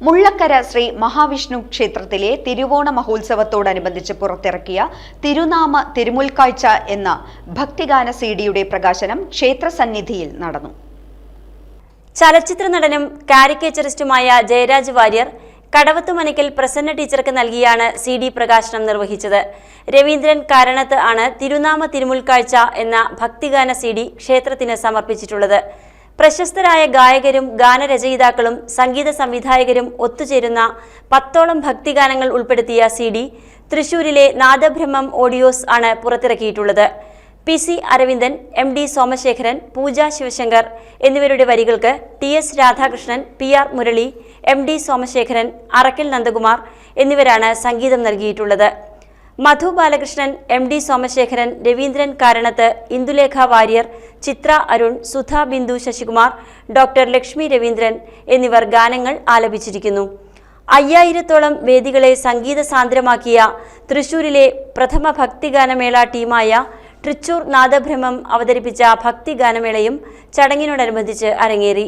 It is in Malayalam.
മുള്ളക്കര ശ്രീ മഹാവിഷ്ണു ക്ഷേത്രത്തിലെ തിരുവോണ മഹോത്സവത്തോടനുബന്ധിച്ച് പുറത്തിറക്കിയ തിരുനാമ തിരുമുൽക്കാഴ്ച എന്ന ഭക്തിഗാന സിഡിയുടെ പ്രകാശനം ക്ഷേത്രസന്നിധിയിൽ നടന്നു. ചലച്ചിത്ര നടനും കാരിക്കേച്ചറിസ്റ്റുമായ ജയരാജ് വാര്യർ കടവത്തുമനയ്ക്കൽ പ്രസന്ന ടീച്ചർക്ക് നൽകിയാണ് സിഡി പ്രകാശനം നിർവഹിച്ചത്. രവീന്ദ്രൻ കാരണത്ത് ആണ് തിരുനാമ തിരുമുൽക്കാഴ്ച എന്ന ഭക്തിഗാന സിഡി ക്ഷേത്രത്തിന് സമർപ്പിച്ചിട്ടുള്ളത്. പ്രശസ്തരായ ഗായകരും ഗാനരചയിതാക്കളും സംഗീത സംവിധായകരും ഒത്തുചേരുന്ന 10ഓളം ഭക്തിഗാനങ്ങൾ ഉൾപ്പെടുത്തിയ സിഡി തൃശൂരിലെ നാദബ്രഹ്മം ഓഡിയോസ് ആണ് പുറത്തിറക്കിയിട്ടുള്ളത്. PC അരവിന്ദൻ, MD സോമശേഖരൻ, പൂജ ശിവശങ്കർ എന്നിവരുടെ വരികൾക്ക് TS Radhakrishnan, PR Murali, MD Somasekharan, Arakkal Nandakumar എന്നിവരാണ് സംഗീതം നൽകിയിട്ടുള്ളത്. മധു ബാലകൃഷ്ണൻ, MD സോമശേഖരൻ, രവീന്ദ്രൻ കാരണത്ത്, ഇന്ദുലേഖ വാര്യർ, ചിത്ര അരുൺ, സുധ ബിന്ദു ശശികുമാർ, ഡോക്ടർ ലക്ഷ്മി രവീന്ദ്രൻ എന്നിവർ ഗാനങ്ങൾ ആലപിച്ചിരിക്കുന്നു. 5000ഓളം വേദികളെ സംഗീത സാന്ദ്രമാക്കിയ തൃശൂരിലെ പ്രഥമ ഭക്തിഗാനമേള ടീമായ ട്രിച്ചൂർ നാദബ്രഹ്മം അവതരിപ്പിച്ച ഭക്തിഗാനമേളയും ചടങ്ങിനോടനുബന്ധിച്ച് അരങ്ങേറി.